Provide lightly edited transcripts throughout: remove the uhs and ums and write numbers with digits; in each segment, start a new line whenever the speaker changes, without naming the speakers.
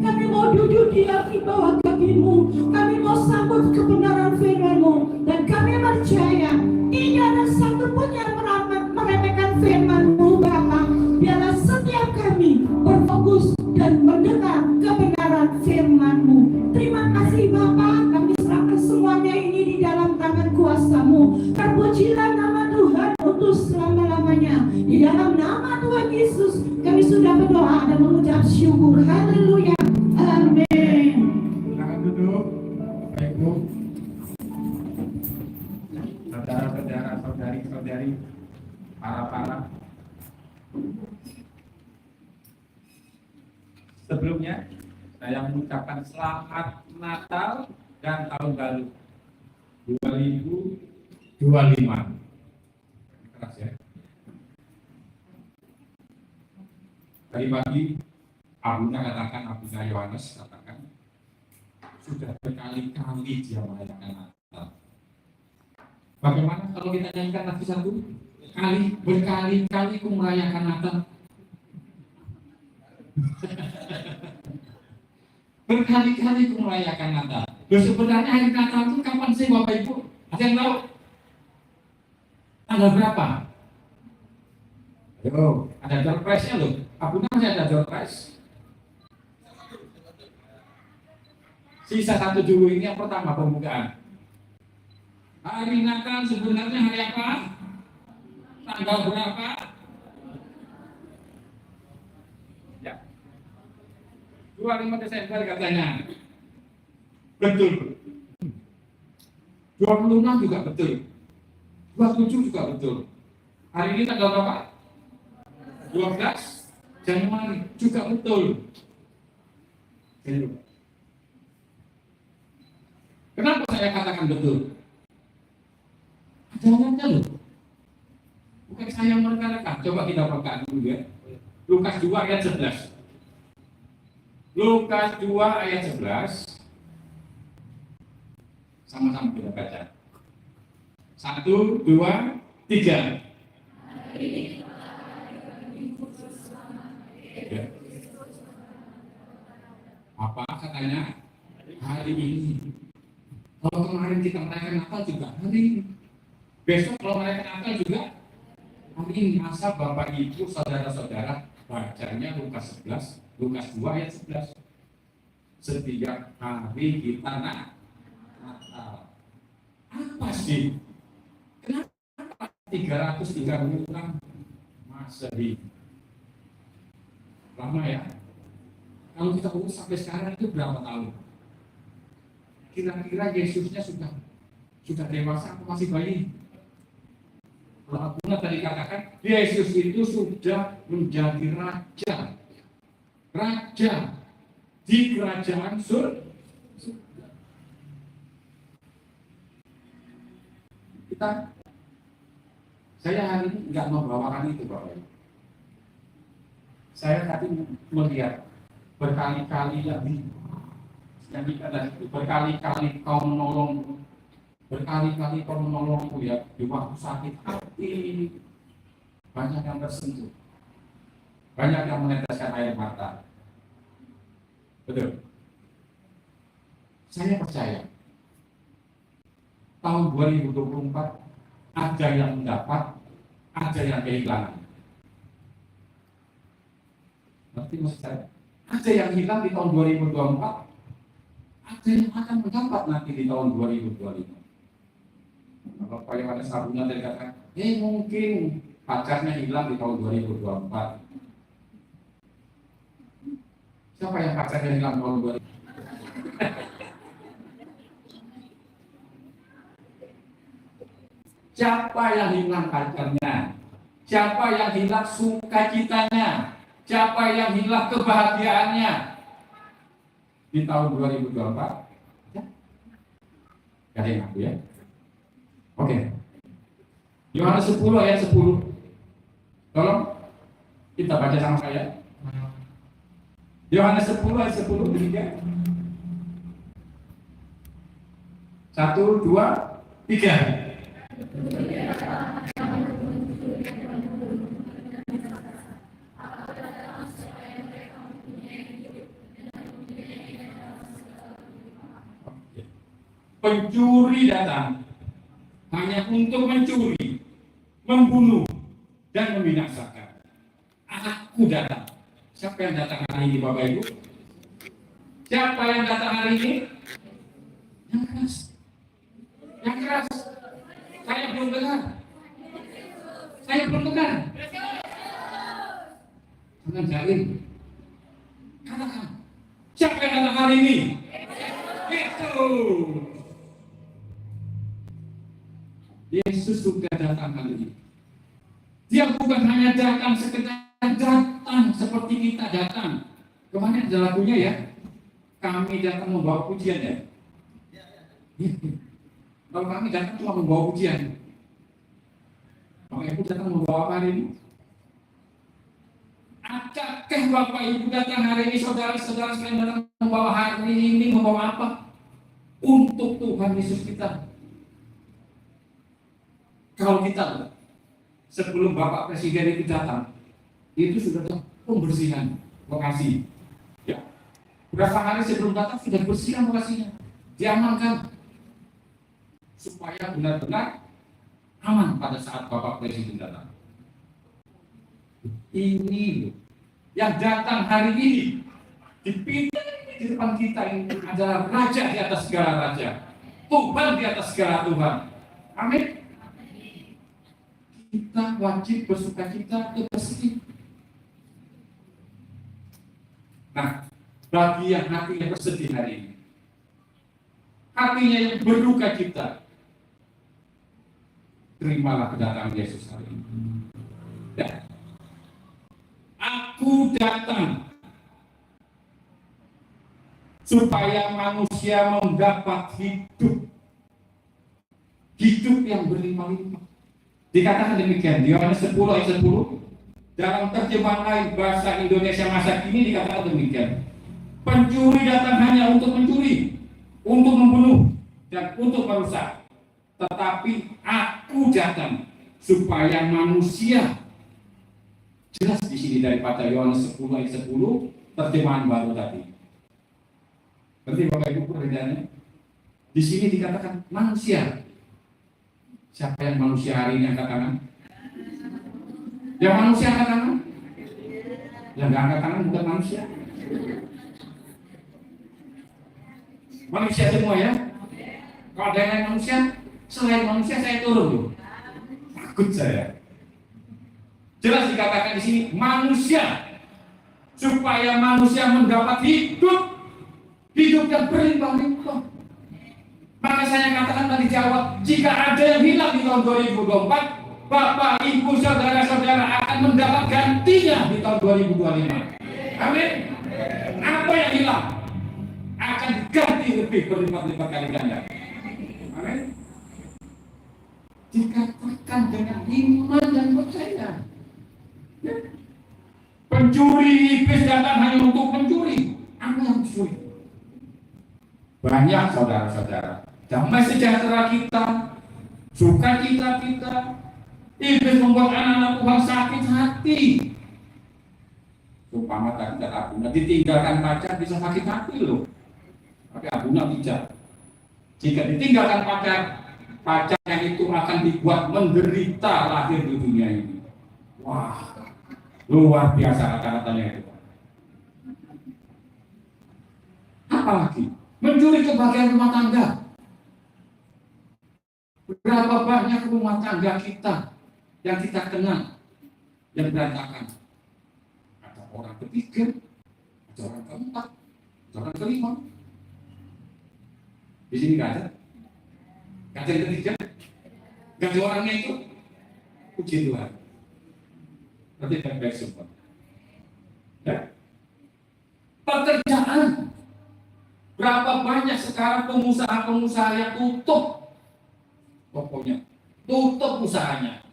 Kami mau duduk di bawah kaki-Mu firman-Mu. Terima kasih Bapa, kami serahkan semuanya ini di dalam tangan kuasa-Mu. Terpujilah nama Tuhan untuk selama-lamanya. Di dalam nama Tuhan Yesus kami sudah berdoa dan mengucap syukur. Haleluya. Amin.
Silakan duduk, Bapak Ibu, saudara-saudara, saudari-saudari, para. Sebelumnya, saya mengucapkan selamat Natal dan Tahun Baru 2025. Keras ya. Tadi pagi, Abuna Yohanes katakan, sudah berkali-kali dia merayakan Natal. Bagaimana kalau kita nyanyikan lagu satu? Berkali-kali ku merayakan Natal. Berkali-kali ku merayakan Natal. Sebenarnya hari Natal itu kapan sih Bapak Ibu? Ada yang tahu? Tanggal berapa? Ayo, ada door prize-nya loh. Abuna masih ada door prize. Sisa satu dulu ini yang pertama pembukaan. Hari Natal sebenarnya hari apa? Tanggal berapa? Ya. 25 Desember katanya. Betul. 26 juga betul. 27 juga betul. Hari ini tanggal berapa? 12 Januari juga betul. Kenapa saya katakan betul? Ada ayatnya loh. Bukan saya mereka-reka. Coba kita buka dulu ya. Lukas 2 ayat 11. Lukas 2 ayat 11. Sama-sama kita baca. 1, 2, 3. Ya. Apa katanya? Hari ini. Kalau kemarin kita merayakan Natal juga hari ini. Besok kalau merayakan Natal juga hari ini. Masa Bapak Ibu saudara-saudara bacanya Lukas 11, Lukas 2 ayat 11. Setiap hari kita Natal. Apa sih? Kenapa 336 Masehi? Lama ya? Kalau kita urus sampai sekarang itu berapa tahun? Kira-kira Yesusnya sudah dewasa atau masih bayi? Kalau Abuna tadi katakan Yesus itu sudah menjadi raja di kerajaan surga. Saya hari ini nggak membawakan itu Bapak. Saya tadi melihat berkali-kali lagi yang kita tadi berkali-kali kau menolongku, berkali-kali kau menolongku ya di waktu sakit hati. Banyak yang tersentuh, banyak yang meneteskan air mata. Betul. Saya percaya tahun 2024 ada yang mendapat, ada yang kehilangan. Berarti maksud saya, ada yang hilang di tahun 2024, ada yang akan mendapat nanti di tahun 2025. Kalau Pak Yohanes Abuna tadi katakan, mungkin pacarnya hilang di tahun 2024. Siapa yang pacarnya hilang tahun 2024? Siapa yang hilang pacarnya? Siapa yang hilang sukacitanya? Siapa yang hilang kebahagiaannya di tahun 2024? Gak ada yang ngaku ya? Oke. Yohanes 10 ayat 10. Tolong kita baca sama saya. Yohanes 10 ayat 10 demikian. 1, 2, 3. Pencuri datang hanya untuk mencuri, membunuh, dan membinasakan. Aku datang. Siapa yang datang hari ini Bapak Ibu? Siapa yang datang hari ini? Yang keras. Yang keras. Saya belum dengar. Saya belum dengar. Jangan jarin. Katakan. Siapa yang datang hari ini? Yesus. Yesus sudah datang hari ini. Dia bukan hanya datang sekedar datang seperti kita datang. Kemarin ada lagunya ya. Kami datang membawa pujian ya. Kalau kami datang cuma membawa pujian. Bapak Ibu datang membawa apa hari ini? Adakah Bapak Ibu datang hari ini, saudara-saudara sekalian datang membawa hari ini membawa apa? Untuk Tuhan Yesus kita. Kalau kita sebelum Bapak Presiden itu datang, itu sudah ada pembersihan lokasi. Ya. Berapa hari sebelum datang sudah bersihkan lokasinya, diamankan supaya benar-benar aman pada saat Bapak Presiden datang. Ini loh, yang datang hari ini dipilih di depan kita ini adalah Raja di atas segala raja, Tuhan di atas segala Tuhan. Amin. Kita wajib bersukacita dan bersedih. Nah, bagi yang hatinya bersedih hari ini, hatinya yang berduka cita, terimalah kedatangan Yesus hari ini. Dan aku datang supaya manusia mendapat hidup yang berlimpah-limpah. Dikatakan demikian di Yohanes 10 ayat 10. Dalam terjemahan lain bahasa Indonesia masa kini dikatakan demikian. Pencuri datang hanya untuk mencuri, untuk membunuh, dan untuk merusak. Tetapi aku datang supaya manusia, jelas di sini daripada Yohanes 10 ayat 10 terjemahan baru tadi. Berarti Bapak Ibu perbedaannya. Di sini dikatakan manusia. Siapa yang manusia hari ini angkat tangan? Yang manusia angkat tangan? Yang nggak angkat tangan bukan manusia. Manusia semua ya. Kalau ada yang lain manusia, selain manusia saya turun tuh. Takut saya. Jelas dikatakan di sini manusia, supaya manusia mendapat hidup yang berlimpah-limpah. Maka saya katakan tadi jawab, jika ada yang hilang di tahun 2024, Bapak, Ibu, Saudara-saudara akan mendapat gantinya di tahun 2025. Amin. Apa yang hilang akan diganti lebih berlipat-lipat kali ganda. Amin. Dikatakan dengan iman dan percaya. Pencuri iblis datang hanya untuk mencuri. Apa yang mencuri? Banyak saudara-saudara. Damai sejahtera kita, sukacita kita, iblis membuat anak-anak Tuhan sakit hati. Umpama tadi kata Abuna, ditinggalkan pacar bisa sakit hati loh. Tapi Abuna tidak. Jika ditinggalkan pacarnya itu akan dibuat menderita lahir di dunia ini. Wah, luar biasa kata-katanya itu. Apalagi mencuri kebahagiaan rumah tangga. Berapa banyak rumah tangga kita yang kita kenal yang berantakan. Ada orang ketiga, ada orang keempat, ada orang kelima. Di sini nggak ada. Nggak ada yang ketiga. Nggak ada orangnya itu. Puji Tuhan. Nanti baik-baik semua. Ya. Pekerjaan. Berapa banyak sekarang pengusaha-pengusaha yang tutup tokonya, tutup usahanya.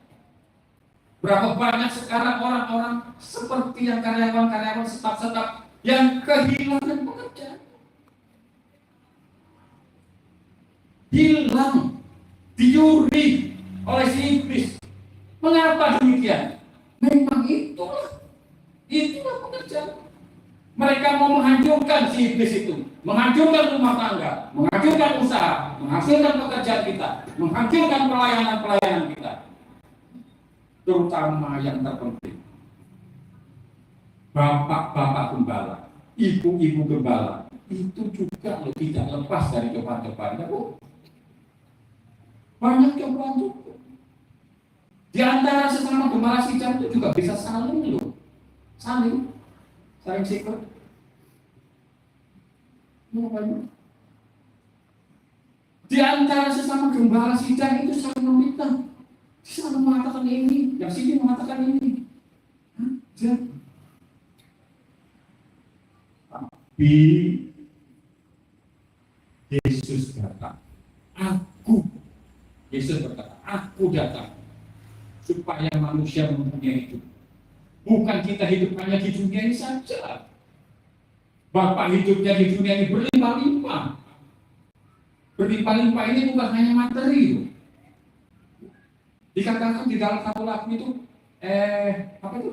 Berapa banyak sekarang orang-orang seperti yang karyawan-karyawan staf-staf yang kehilangan pekerjaan. Hilang, dicuri oleh si iblis. Mengapa demikian? Memang itulah pekerjaan. Mereka mau menghancurkan si iblis itu, menghancurkan rumah tangga, menghancurkan usaha, menghancurkan pekerjaan kita, menghancurkan pelayanan-pelayanan kita. Terutama yang terpenting, bapak-bapak gembala, ibu-ibu gembala itu juga loh tidak lepas dari cobaan-cobaan. Banyak cobaan juga. Di antara sesama gembala sidang itu juga bisa saling loh, saling sikut. Di antara sesama gembala sidang itu saling meminta, saling mengatakan ini, yang sini mengatakan ini. Tapi Yesus datang. Yesus berkata, aku datang supaya manusia mempunyai hidup. Bukan kita hidup hanya di dunia ini saja. Bapak hidupnya di dunia ini berlimpah-limpah. Berlimpah-limpah ini bukan hanya materi. Dikatakan di dalam satu lagu itu, apa itu?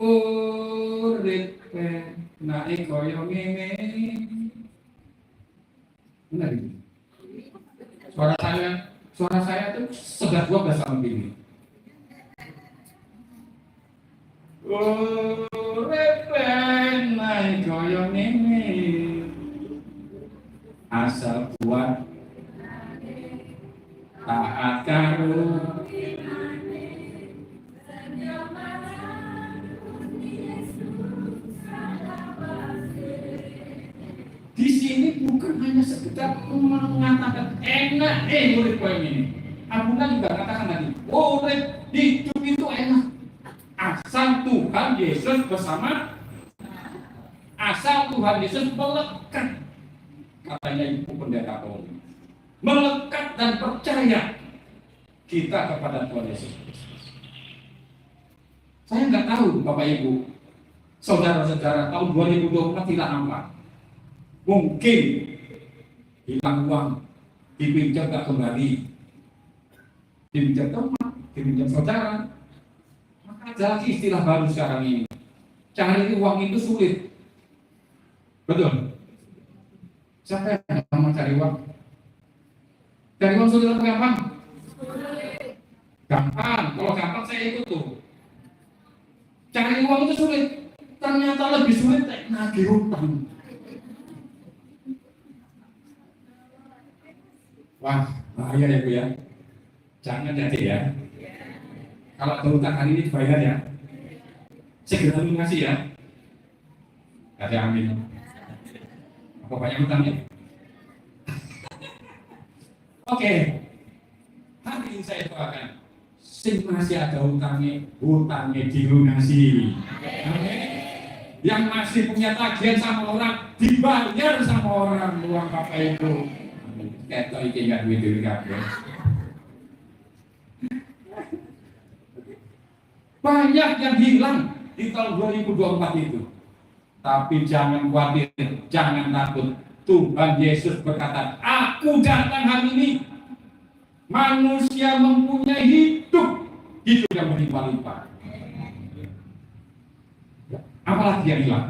Urip naik koyo ngene. Benar ini. Suara saya tuh segar 12 tahun ini. Urip naik koyo ngene. Asal kuat taat karo di sini bukan hanya sekedar mengatakan enak urip koyo ngene. Abuna juga katakan tadi, urip hidup itu enak. Asal Tuhan Yesus bersama, asal Tuhan Yesus melekat, katanya Ibu Pendeta Poli, melekat dan percaya kita kepada Tuhan Yesus. Saya nggak tahu Bapak Ibu, saudara-saudara, tahun 2024 hilang apa? Mungkin hilang uang, dipinjam nggak kembali, dipinjam teman, dipinjam saudara. Ada lagi istilah baru sekarang ini, cari uang itu sulit. Betul? Siapa yang mau cari uang? Cari uang sulit atau gampang? Gampang. Kalau gampang saya ikut tuh. Cari uang itu sulit. Ternyata lebih sulit nagih hutang. Wah, bahaya ya Bu ya. Jangan jadi ya. Kalau ada hutang hari ini dibayar ya, segera lunasi ya. Ada amin. Apa banyak hutangnya? Oke. Hari ini saya doakan, sing masih ada hutangnya dilunasi. Oke. Yang masih punya tagihan sama orang, dibayar sama orang, uang Bapak Ibu. Ketok iki gak duwe duit kabeh. Banyak yang hilang di tahun 2024 itu. Tapi jangan khawatir, jangan takut. Tuhan Yesus berkata, aku datang hari ini. Manusia mempunyai hidup yang berlimpah-limpah. Apalagi yang hilang?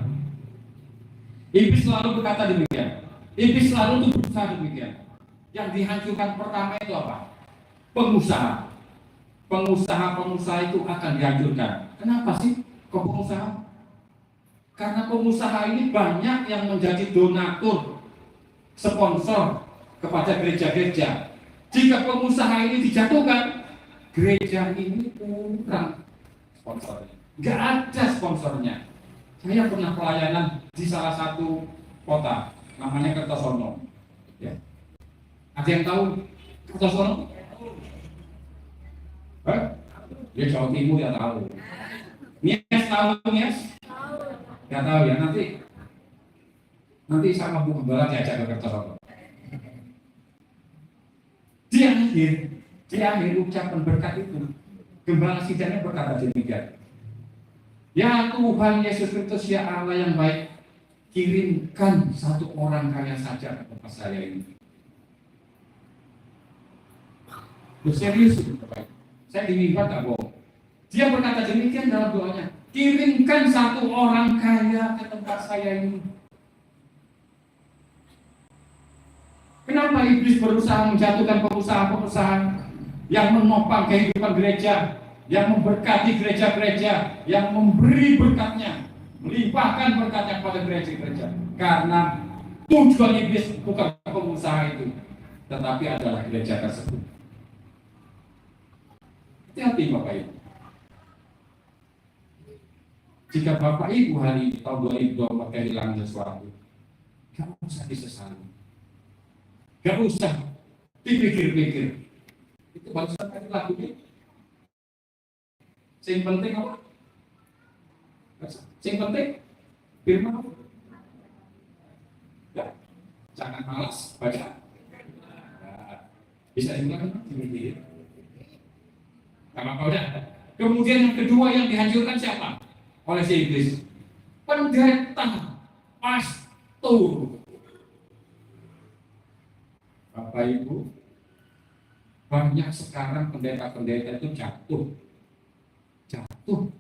Iblis selalu berkata demikian. Iblis selalu berusaha demikian. Yang dihancurkan pertama itu apa? Pengusaha. Pengusaha itu akan dihancurkan. Kenapa sih kok pengusaha? Karena pengusaha ini banyak yang menjadi donatur, sponsor kepada gereja-gereja. Jika pengusaha ini dijatuhkan, gereja ini kurang sponsornya. Nggak ada sponsornya. Saya pernah pelayanan di salah satu kota, namanya Kertosono. Ya. Ada yang tahu Kertosono? Dia Jawa Timur ya tahu. Nias tahu Nias? Ya tahu ya, nanti sama Bu Gembala diajak ke Kertosono. Di akhir ucapan berkat itu, Gembala sidangnya berkata demikian. Ya Tuhan Yesus Kristus, ya Allah yang baik, kirimkan satu orang kaya saja ke tempat saya ini. Serius itu Bapak. Saya dimimpan tak bohong. Dia berkata demikian dalam doanya, kirimkan satu orang kaya ke tempat saya ini. Kenapa iblis berusaha menjatuhkan pengusaha-pengusaha yang menopang kehidupan gereja, yang memberkati gereja-gereja, yang memberi berkatnya, melimpahkan berkatnya kepada gereja-gereja? Karena Tujuan iblis bukan pengusaha itu, tetapi adalah gereja tersebut. Hati-hati Bapak Ibu. Jika Bapak Ibu hari ini tahun 2024 kehilangan sesuatu, gak usah disesali, gak usah dipikir-pikir. Itu barusan tadi lagu ini. Yang penting apa? Yang penting firman apa? Ya, jangan malas baca. Nah, bisa diulang ini. Apa udah? Kemudian yang kedua yang dihancurkan siapa? Oleh si iblis. Pendeta, pastor. Bapak Ibu, banyak sekarang pendeta-pendeta itu jatuh,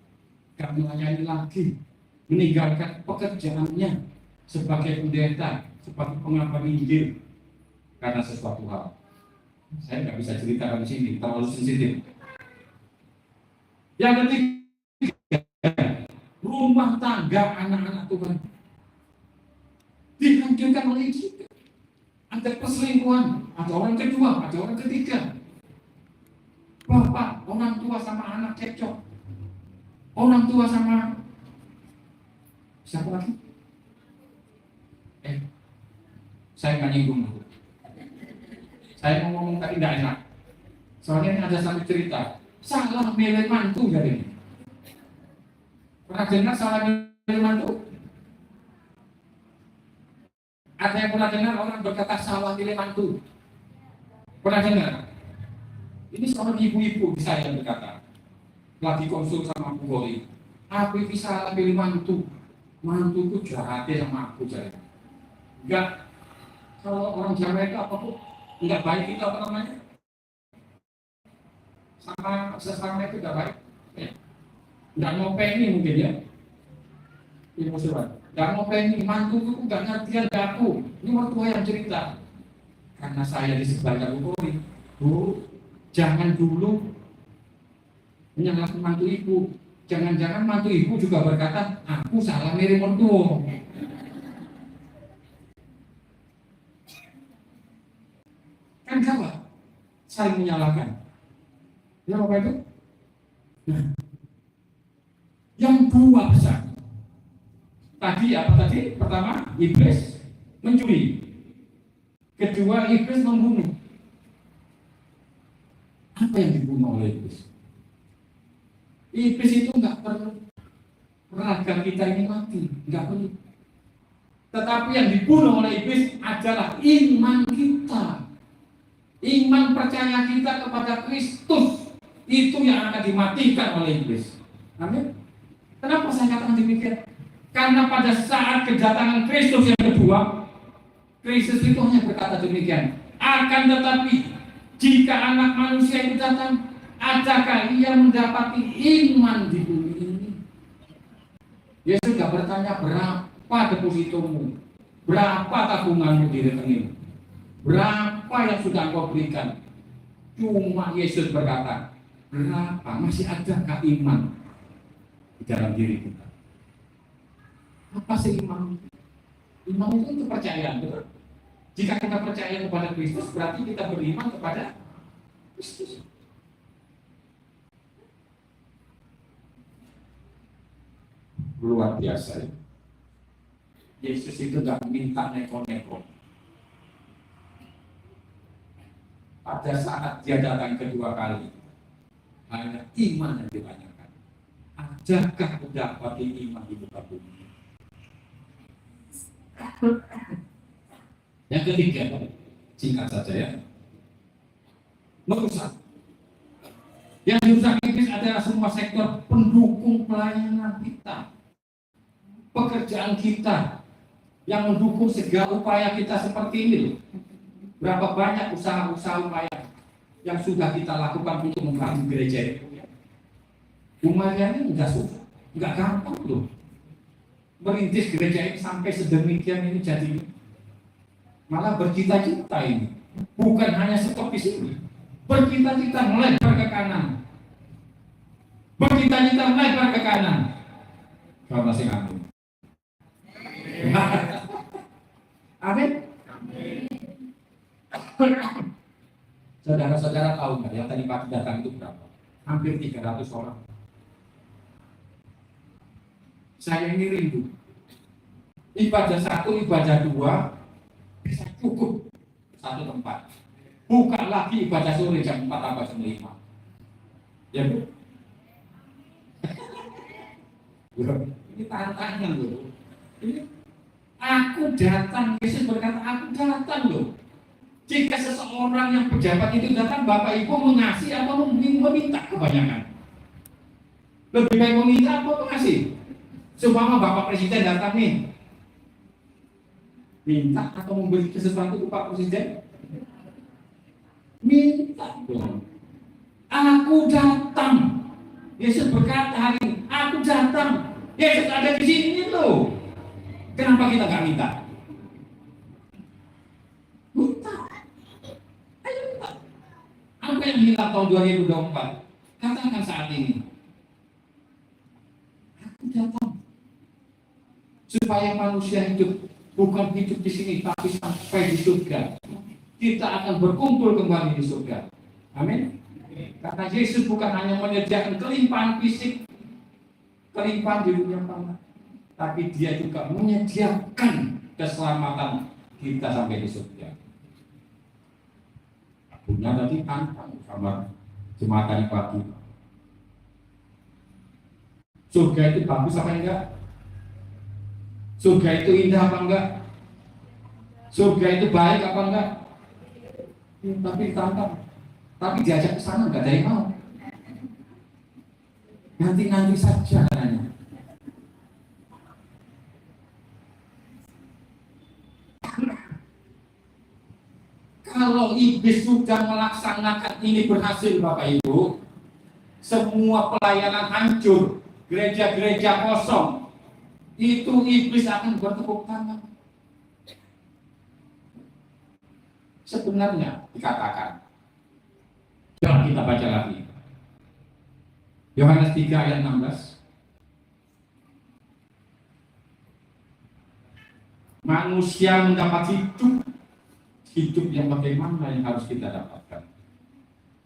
gak melayani lagi, meninggalkan pekerjaannya sebagai pendeta, sebagai pengabar Injil karena sesuatu hal. Saya nggak bisa ceritakan di sini, terlalu sensitif. Yang ketiga, rumah tangga anak-anak Tuhan dihancurkan oleh kita. Ada perselingkuhan, ada orang kedua, ada orang ketiga. Bapak, orang tua sama anak cekcok. Orang tua sama siapa lagi? Saya nggak nyinggung. Saya mau ngomong tadi nggak enak. Soalnya ini ada satu cerita. Salah milih mantu jadi. Pernah dengar salah milih mantu? Ada yang pernah dengar orang berkata salah milih mantu? Pernah dengar? Ini seorang ibu-ibu saya yang berkata, lagi konsul sama Bu Goli, aku ini salah pilih mantu. Mantu itu jahatnya sama aku jadi. Enggak, kalau orang Jawa itu apa tuh? Enggak baik itu apa namanya? Sama sesama itu enggak baik. Enggak ngopeni mungkin ya. Ini musuhan. Enggak ngopeni, mantu itu enggak ngertian ke aku. Ini mertua yang cerita. Karena saya di sebelah Bu Goli, Bu, jangan dulu menyalahkan mantu ibu. Jangan-jangan mantu ibu juga berkata, aku salah mirip mertua. Kan gawat, saling menyalahkan. Ya apa itu? Nah, yang dua besar. Tadi apa tadi? Pertama, iblis mencuri. Kedua, iblis membunuh. Apa yang dibunuh oleh iblis? Iblis itu nggak perlu raga kita ini mati, nggak perlu. Tetapi yang dibunuh oleh iblis adalah iman kita, iman percaya kita kepada Kristus. Itu yang akan dimatikan oleh iblis. Amin. Kenapa saya katakan demikian? Karena pada saat kedatangan Kristus yang kedua, Kristus itu hanya berkata demikian. Akan tetapi jika anak manusia itu datang, adakah ia mendapati iman di bumi ini? Yesus sudah bertanya, berapa depositomu? Berapa tabunganmu di rekening? Berapa yang sudah kau berikan? Cuma Yesus berkata, berapa? Masih adakah iman di dalam diri kita? Apa sih iman? Iman itu kepercayaan, betul? Jika kita percaya kepada Kristus, berarti kita beriman kepada Kristus. Luar biasa ya. Yesus itu gak minta neko-neko. Pada saat dia datang kedua kali, hanya iman yang ditanyakan. Adakah mendapati iman di muka bumi? Yang ketiga, singkat saja ya, merusak. Yang dirusak iblis adalah semua sektor pendukung pelayanan kita, pekerjaan kita, yang mendukung segala upaya kita seperti ini. Berapa banyak usaha-usaha upaya yang sudah kita lakukan untuk membangun gereja itu? Umayanya enggak susah, enggak gampang loh. Merintis gereja ini sampai sedemikian ini jadi. Malah bercita-cita ini, bukan hanya stop di sini. Bercita-cita melebar ke kanan. Bercita-cita melebar ke kanan. Kalau masih ngambung. Amin. Saudara-saudara tahu nggak yang tadi pagi datang itu berapa? Hampir 300 orang. Saya ini rindu. Ibadah satu, ibadah dua bisa cukup satu tempat. Bukan lagi ibadah sore jam 4 atau jam 5. Ya Bu? Ini tantangan loh. Ini aku datang, Yesus berkata aku datang loh. Jika seseorang yang pejabat itu datang, Bapak Ibu mengasih atau meminta kebanyakan? Lebih baik meminta atau mengasih? Seumpama Bapak Presiden datang nih, minta atau memberi sesuatu ke Pak Presiden? Minta dong. Aku datang. Yesus berkata hari ini, aku datang. Yesus ada di sini loh. Kenapa kita nggak minta? Minta. Ayo minta. Apa yang minta tahun 2024? Katakan saat ini. Aku datang. Supaya manusia hidup bukan hidup di sini, tapi sampai di surga. Kita akan berkumpul kembali di surga. Amin. Karena Yesus bukan hanya menyediakan kelimpahan fisik, kelimpahan di dunia fana, tapi Dia juga menyediakan keselamatan kita sampai di surga. Punya tadi tantang sama jemaat tadi pagi. Surga itu bagus apa enggak? Surga itu indah apa enggak? Surga itu baik apa enggak? Tapi ditantang. Tapi diajak ke sana enggak ada yang mau. Nanti saja katanya. Kalau iblis sudah melaksanakan ini berhasil Bapak Ibu, semua pelayanan hancur, gereja-gereja kosong, itu iblis akan bertepuk tangan. Sebenarnya dikatakan, coba kita baca lagi. Yohanes 3 ayat 16. Manusia mendapat hidup yang bagaimana yang harus kita dapatkan?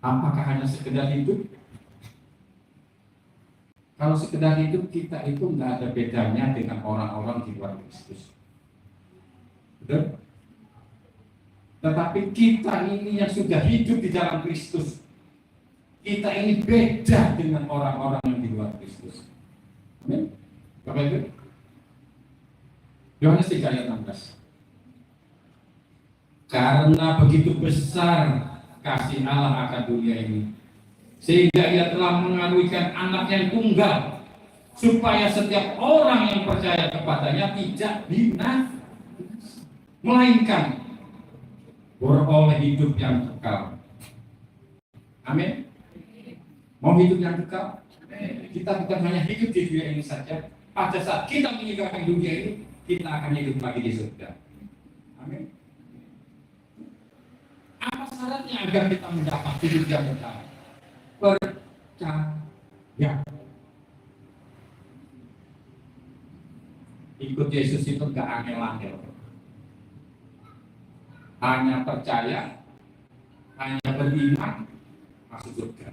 Apakah hanya sekedar hidup? Kalau sekedar hidup, kita itu nggak ada bedanya dengan orang-orang di luar Kristus. Betul? Tetapi kita ini yang sudah hidup di dalam Kristus, kita ini beda dengan orang-orang yang di luar Kristus. Amin. Bapak Ibu. Yohanes 3 ayat 16. Karena begitu besar kasih Allah akan dunia ini, sehingga Ia telah mengaruniakan Anak yang tunggal, supaya setiap orang yang percaya kepadanya tidak binasa, melainkan beroleh hidup yang kekal. Amin. Mau hidup yang kekal? Kita bukan hanya hidup di dunia ini saja. Pada saat kita meninggalkan dunia ini, kita akan hidup lagi di surga. Amin. Apa syaratnya agar kita mendapat hidup yang kekal? Percaya. Ikut Yesus itu gak angel-angel. Hanya percaya, hanya beriman, masuk surga.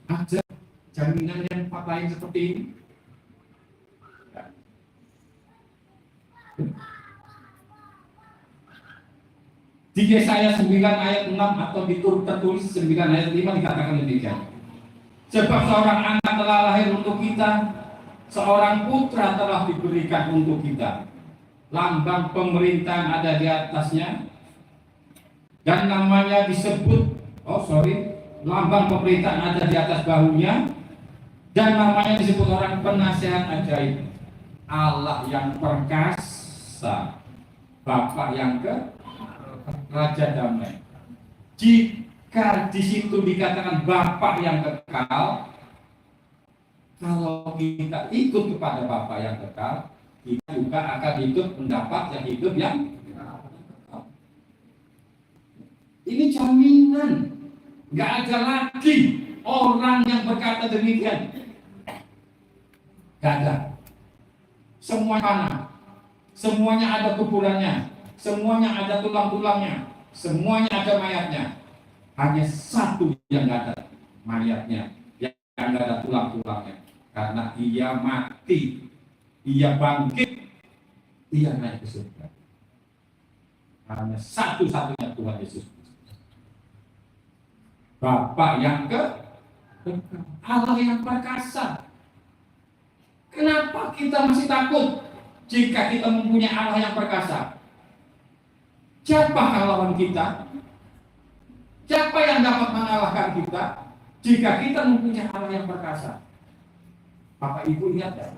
Ada jaminan yang lain seperti ini? Di Yesaya 9 ayat 6 atau tertulis 9 ayat 5 dikatakan demikian. Sebab seorang anak telah lahir untuk kita, seorang putra telah diberikan untuk kita. Lambang pemerintahan ada di atasnya, dan namanya disebut, lambang pemerintahan ada di atas bahunya, dan namanya disebut orang penasehat ajaib, Allah yang perkasa, Bapa yang Raja damai. Jika di situ dikatakan Bapa yang kekal, kalau kita ikut kepada Bapa yang kekal, kita juga akan hidup mendapat yang hidup yang kekal. Ini jaminan. Nggak ada lagi orang yang berkata demikian. Nggak ada. Semua mana? semuanya ada kuburannya, semuanya ada tulang-tulangnya, semuanya ada mayatnya. Hanya satu yang nggak ada mayatnya, yang nggak ada tulang-tulangnya, karena ia mati, ia bangkit, ia naik ke surga. Hanya satu-satunya Tuhan Yesus, Bapa yang Allah yang perkasa. Kenapa kita masih takut jika kita mempunyai Allah yang perkasa? Siapa lawan kita? Siapa yang dapat mengalahkan kita jika kita mempunyai Allah yang perkasa? Bapak Ibu lihat ya,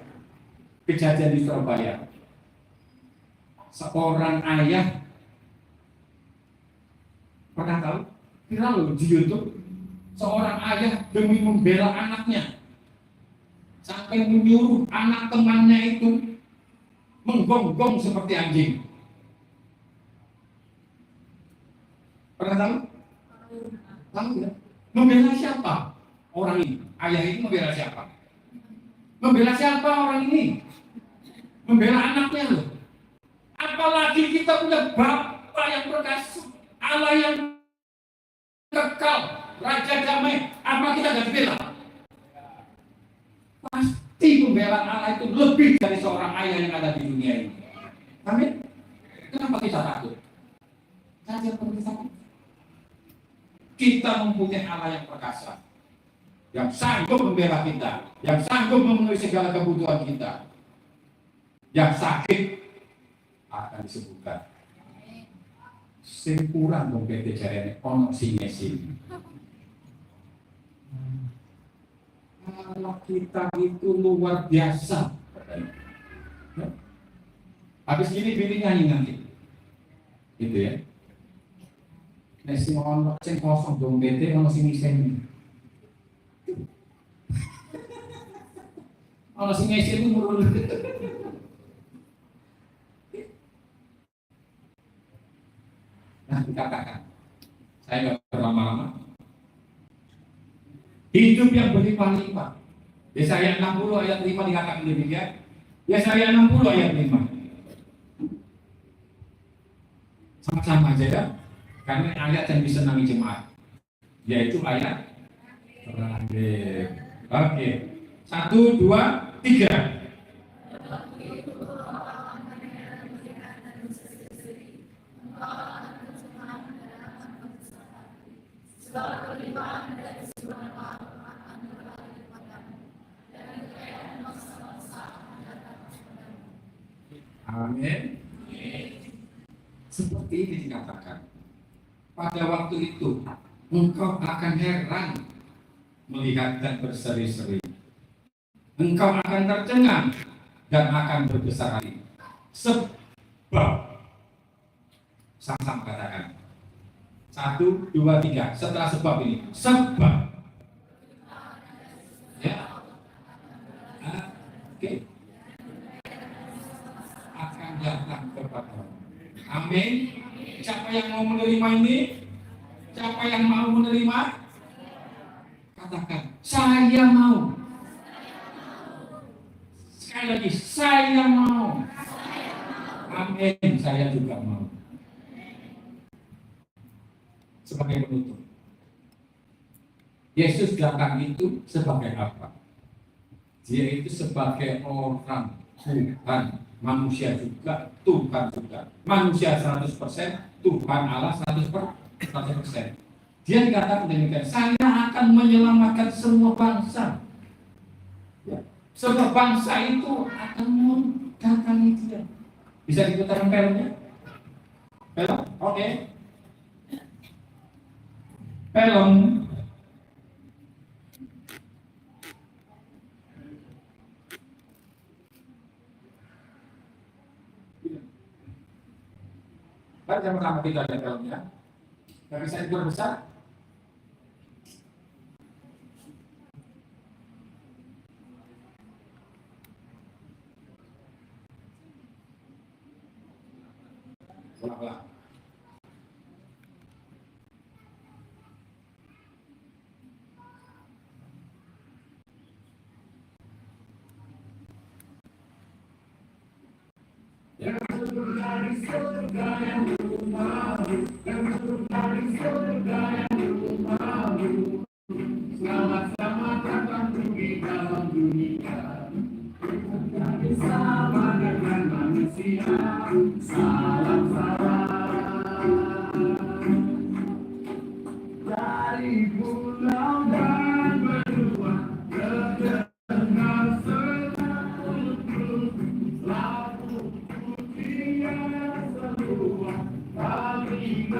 kejadian di Surabaya. Seorang ayah, pernah tahu? Viral loh di YouTube. Seorang ayah demi membela anaknya sampai menyuruh anak temannya itu menggonggong seperti anjing. Pernah tahu? Tahu ya? Membela siapa? Orang ini. Ayah itu membela siapa? Membela siapa orang ini? Membela anaknya loh. Apalagi kita punya Bapa yang perkasa, Allah yang kekal, Raja damai. Apa kita nggak dibela? Pasti pembelaan Allah itu lebih dari seorang ayah yang ada di dunia ini. Amin. Kenapa kita takut? Saja perlu takut. Kita mempunyai Allah yang perkasa, yang sanggup membela kita, yang sanggup memenuhi segala kebutuhan kita. Yang sakit akan disembuhkan. Sempurna dong PT Jarene ono sing ngisi. Allah kita itu luar biasa. Habis ini pilih nyanyi nanti, gitu ya. Nasi ono sing kosong dong PT ono sing ngisi. Ono sing ngisi itu murul. Nah, dikatakan, saya nggak berlama-lama. Hidup yang berlimpah-limpah. Yesaya 60 ayat 5 dikatakan demikian. Yesaya 60 ayat 5. Sama-sama aja ya. Karena ayat yang disenangi jemaat, yaitu ayat terakhir. Oke. 1, 2, 3. Amin. Seperti ini dikatakan. Pada waktu itu engkau akan heran melihat dan berseri-seri. Engkau akan tercengang dan akan berbesar hati. Sebab, sama-sama katakan. 1, 2, 3. Setelah sebab ini, sebab. Ya. Oke. Akan datang kepadamu. Amin. Siapa yang mau menerima ini? Siapa yang mau menerima? Katakan, saya mau. Sekali lagi, saya mau. Amin. Saya juga mau. Sebagai penutup, Yesus datang itu sebagai apa? Dia itu sebagai orang Tuhan, manusia juga, Tuhan juga. Manusia 100%, Tuhan Allah 100%. Dia dikatakan demikian, saya akan menyelamatkan semua bangsa. Ya. Semua bangsa itu akan mendatangi dia. Bisa diputar filmnya? Film? Oke. Film. Baik, yang pertama kita lihat filmnya. Dari saya ekor besar. Ulang-ulang. Yang surga yang rumahmu, surga yang rumahmu. Selamat datang di dalam dunia. Bersama dengan manusia, salam dari pulau dan benua, terdengar seluruh lagu pujian semua. Kami dapat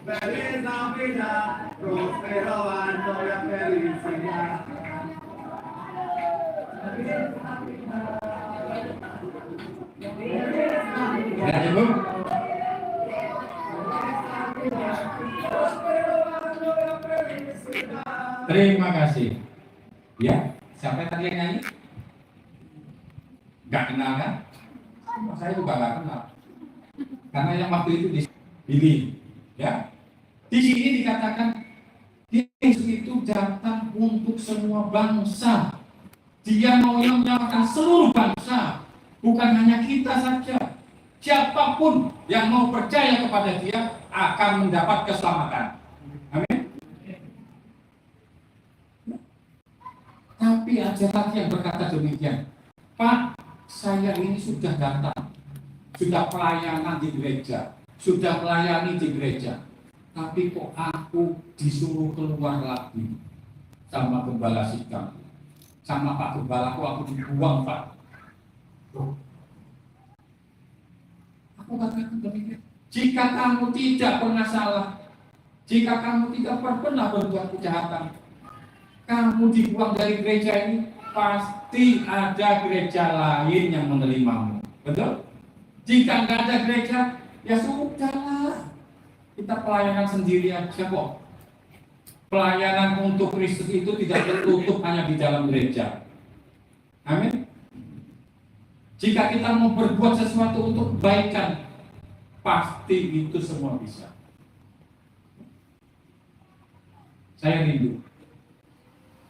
Feliz Navidad, próspero año y felicidad. Ya, Ibu. Terima kasih. Ya, siapa yang tadi yang nyanyi? Gak kenal kan? Saya juga gak kenal. Karena yang waktu itu di Billy, ya. Di sini dikatakan Yesus itu datang untuk semua bangsa. Dia mau menyelamatkan seluruh bangsa, bukan hanya kita saja. Siapapun yang mau percaya kepada Dia akan mendapat keselamatan. Amin. Tapi ada lagi yang berkata demikian, Pak, saya ini sudah datang, sudah pelayanan di gereja, sudah melayani di gereja, tapi kok aku disuruh keluar lagi sama gembala sikam, sama Pak Gembala, kok aku dibuang, Pak. Aku katakan demikian, jika kamu tidak pernah salah, jika kamu tidak pernah berbuat kejahatan, kamu dibuang dari gereja ini, pasti ada gereja lain yang menerimamu. Betul? Jika nggak ada gereja, ya sudahlah, kita pelayanan sendiri aja kok. Pelayanan untuk Kristus itu tidak tertutup hanya di dalam gereja. Amin. Jika kita mau berbuat sesuatu untuk kebaikan, pasti itu semua bisa. Saya rindu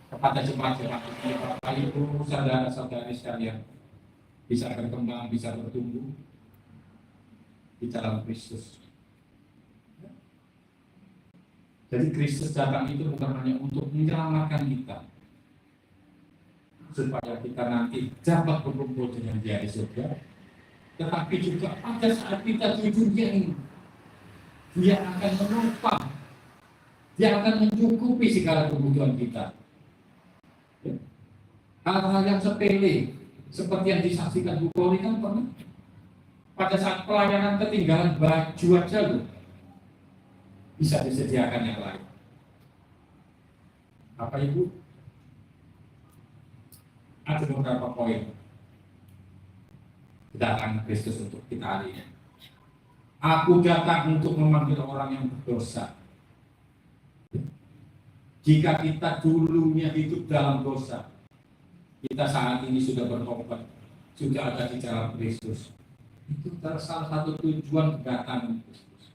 kepada jemaat-jemaat ini, Bapak Ibu, saudara-saudari sekalian, bisa berkembang, bisa bertumbuh di dalam Kristus. Jadi Kristus datang itu bukan hanya untuk menyelamatkan kita, supaya kita nanti dapat berkumpul dengan Dia di surga, tetapi juga pada saat kita di dunia ini, Dia akan menopang, Dia akan mencukupi segala kebutuhan kita. Hal-hal yang sepele seperti yang disaksikan Bu Kori kan pernah pada saat pelayanan ketinggalan baju aja loh, bisa disediakan yang lain. Bapak Ibu, ada beberapa poin kedatangan Kristus untuk kita hari ini. Aku datang untuk memanggil orang yang berdosa. Jika kita dulunya hidup dalam dosa, kita saat ini sudah bertobat, sudah ada di dalam Kristus. Itu salah satu tujuan kedatangan Kristus.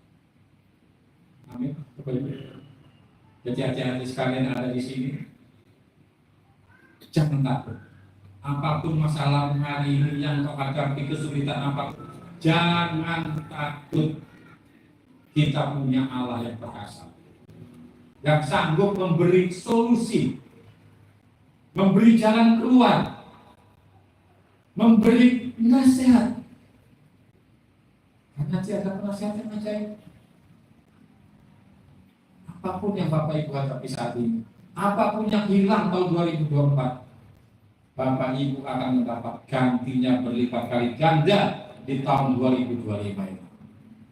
Amin. Jadi hati-hati sekalian ada di sini. Jangan takut. Apapun masalah hari ini yang kau hadapi, kesulitan apapun, jangan takut. Kita punya Allah yang perkasa, yang sanggup memberi solusi, memberi jalan keluar, memberi nasihat. Karena dia ada penasihat yang ajaib. Apapun yang Bapak Ibu hadapi saat ini, apapun yang hilang tahun 2024, Bapak Ibu akan mendapat gantinya berlipat kali ganda di tahun 2025 ini.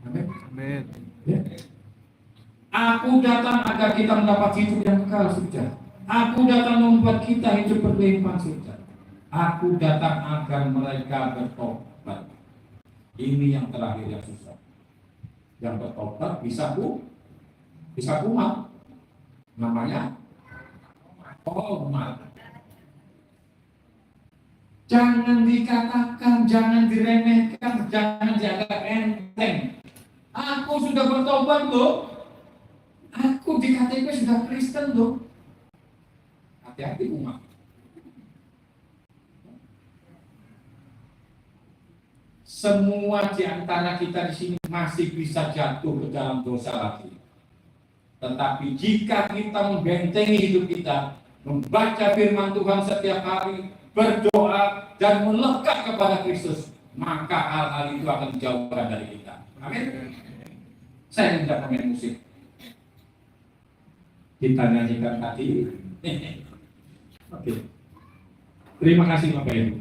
Amin.
Amin.
Ya. Aku datang agar kita mendapat hidup yang kekal sejahtera. Aku datang membuat kita hidup berlimpah sejahtera. Aku datang agar mereka bertobat. Ini yang terakhir yang susah. Yang bertobat bisa kumat. Namanya hormat. Jangan dikatakan, jangan diremehkan, jangan dianggap enteng. Aku sudah bertobat loh. Aku di KTP sudah Kristen loh. Hati-hati umat. Semua di antara kita di sini masih bisa jatuh ke dalam dosa lagi. Tetapi jika kita membentengi hidup kita, membaca firman Tuhan setiap hari, berdoa dan melekat kepada Kristus, maka hal-hal itu akan dijauhkan dari kita. Amin. Saya minta pemain musik. Kita nyanyikan tadi. Oke. Terima kasih Bapak Ibu.